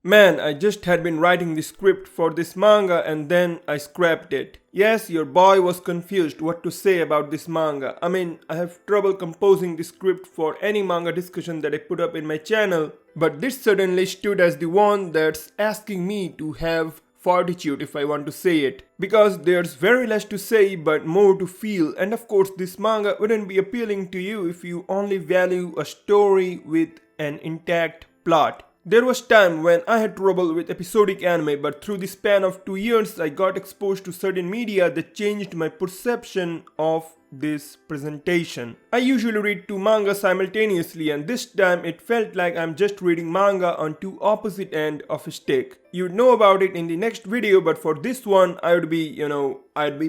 Man, I just had been writing the script for this manga and then I scrapped it. Yes, your boy was confused what to say about this manga. I have trouble composing the script for any manga discussion that I put up in my channel, but this suddenly stood as the one that's asking me to have fortitude if I want to say it. Because there's very less to say but more to feel, and of course this manga wouldn't be appealing to you if you only value a story with an intact plot. There was time when I had trouble with episodic anime, but through the span of 2 years I got exposed to certain media that changed my perception of this presentation. I usually read 2 manga simultaneously, and this time it felt like I'm just reading manga on 2 opposite ends of a stick. You'd know about it in the next video, but for this one I'd be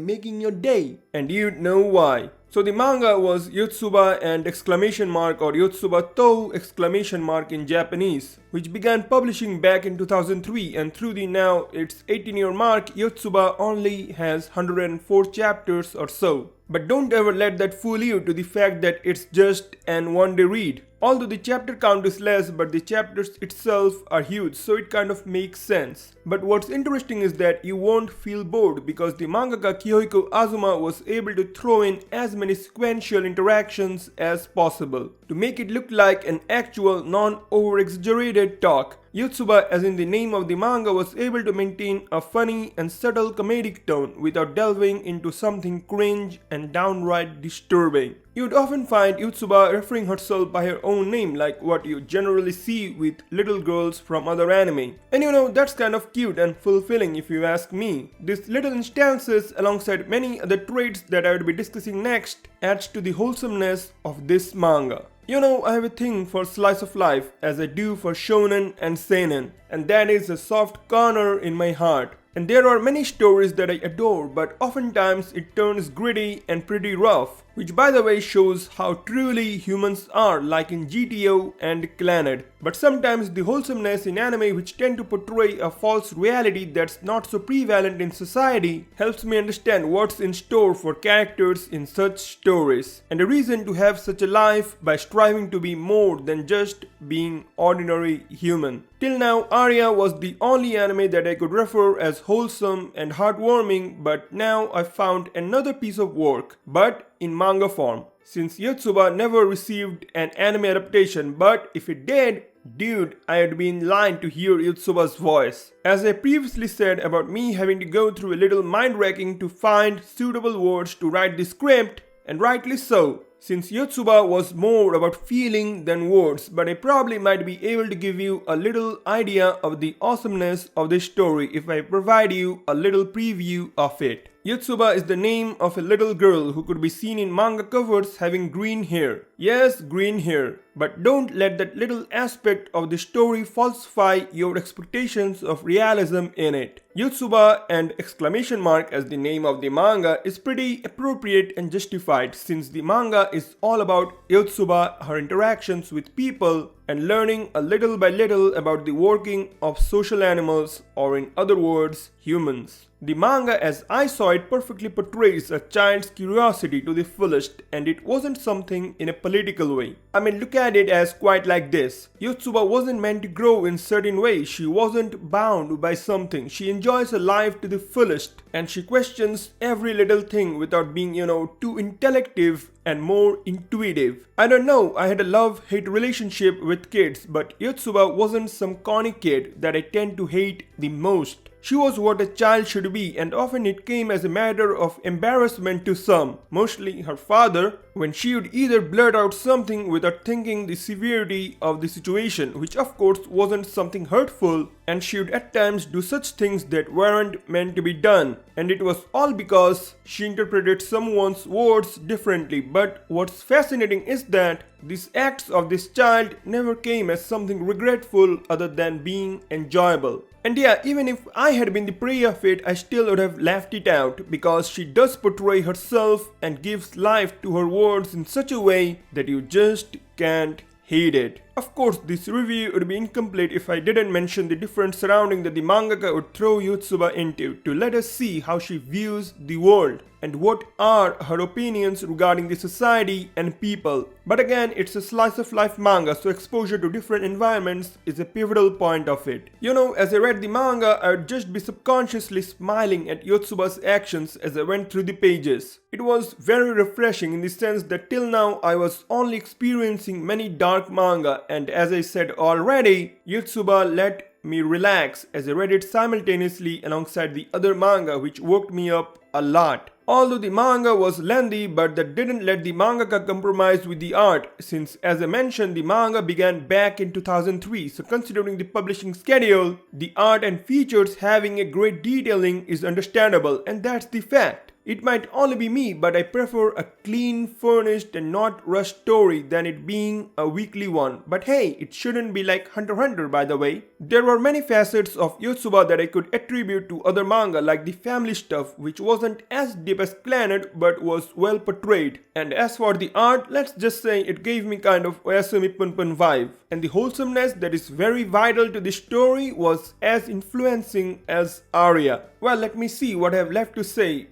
making your day, and you'd know why. So the manga was Yotsuba and exclamation mark or Yotsuba to exclamation mark in Japanese, which began publishing back in 2003, and through the now its 18-year mark, Yotsuba only has 104 chapters or so. But don't ever let that fool you to the fact that it's just an one-day read. Although the chapter count is less, but the chapters itself are huge, so it kind of makes sense. But what's interesting is that you won't feel bored because the mangaka Kiyohiko Azuma was able to throw in as many sequential interactions as possible to make it look like an actual non-over-exaggerated talk. Yotsuba, as in the name of the manga, was able to maintain a funny and subtle comedic tone without delving into something cringe and downright disturbing. You'd often find Yotsuba referring herself by her own name, like what you generally see with little girls from other anime. And that's kind of cute and fulfilling if you ask me. These little instances, alongside many other traits that I would be discussing next, adds to the wholesomeness of this manga. I have a thing for slice of life, as I do for shonen and seinen, and that is a soft corner in my heart. And there are many stories that I adore, but oftentimes it turns gritty and pretty rough, which by the way shows how truly humans are, like in GTO and Clannad. But sometimes the wholesomeness in anime, which tend to portray a false reality that's not so prevalent in society, helps me understand what's in store for characters in such stories, and a reason to have such a life by striving to be more than just being ordinary human. Till now, Arya was the only anime that I could refer as wholesome and heartwarming, but now I found another piece of work, but in manga form. Since Yotsuba never received an anime adaptation, but if it did, dude, I'd be in line to hear Yotsuba's voice. As I previously said about me having to go through a little mind-wrecking to find suitable words to write the script, and rightly so, since Yotsuba was more about feeling than words, but I probably might be able to give you a little idea of the awesomeness of this story if I provide you a little preview of it. Yotsuba is the name of a little girl who could be seen in manga covers having green hair. Yes, green hair. But don't let that little aspect of the story falsify your expectations of realism in it. Yotsuba and exclamation mark as the name of the manga is pretty appropriate and justified, since the manga is all about Yotsuba, her interactions with people, and learning a little by little about the working of social animals, or in other words, humans. The manga as I saw it perfectly portrays a child's curiosity to the fullest, and it wasn't something in a political way. Look at it as quite like this. Yotsuba wasn't meant to grow in certain ways, she wasn't bound by something. She enjoys her life to the fullest, and she questions every little thing without being, too intellective and more intuitive. I don't know, I had a love-hate relationship with kids, but Yotsuba wasn't some corny kid that I tend to hate the most. She was what a child should be, and often it came as a matter of embarrassment to some, mostly her father, when she would either blurt out something without thinking the severity of the situation, which of course wasn't something hurtful, and she would at times do such things that weren't meant to be done, and it was all because she interpreted someone's words differently. But what's fascinating is that these acts of this child never came as something regretful other than being enjoyable. And yeah, even if I had been the prey of it, I still would have laughed it out, because she does portray herself and gives life to her words in such a way that you just can't hate it. Of course, this review would be incomplete if I didn't mention the different surrounding that the mangaka would throw Yotsuba into to let us see how she views the world and what are her opinions regarding the society and people. But again, it's a slice of life manga, so exposure to different environments is a pivotal point of it. You know, as I read the manga, I would just be subconsciously smiling at Yotsuba's actions as I went through the pages. It was very refreshing in the sense that till now I was only experiencing many dark manga, and as I said already, Yotsuba let me relax as I read it simultaneously alongside the other manga, which woke me up a lot. Although the manga was lengthy, but that didn't let the mangaka compromise with the art, since as I mentioned the manga began back in 2003, so considering the publishing schedule, the art and features having a great detailing is understandable, and that's the fact. It might only be me, but I prefer a clean, furnished and not rushed story than it being a weekly one. But hey, it shouldn't be like Hunter x Hunter, by the way. There were many facets of Yotsuba that I could attribute to other manga, like the family stuff, which wasn't as deep as Planet but was well portrayed. And as for the art, let's just say it gave me kind of Oyasumi Punpun vibe. And the wholesomeness that is very vital to the story was as influencing as Arya. Well, let me see what I have left to say.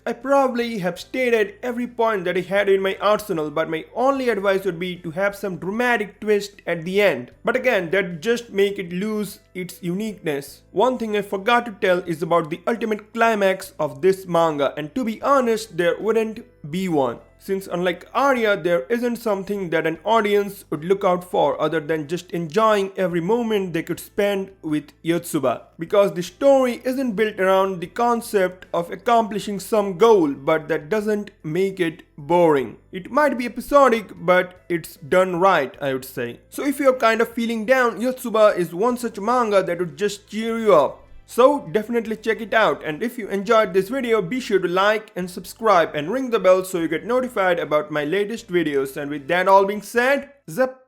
I probably have stated every point that I had in my arsenal, but my only advice would be to have some dramatic twist at the end. But again, that just make it lose its uniqueness. One thing I forgot to tell is about the ultimate climax of this manga, and to be honest, there wouldn't be one. Since unlike Arya, there isn't something that an audience would look out for other than just enjoying every moment they could spend with Yotsuba. Because the story isn't built around the concept of accomplishing some goal, but that doesn't make it boring. It might be episodic, but it's done right, I would say. So if you're kind of feeling down, Yotsuba is one such manga that would just cheer you up. So definitely check it out, and if you enjoyed this video, be sure to like and subscribe and ring the bell so you get notified about my latest videos. And with that all being said, zap!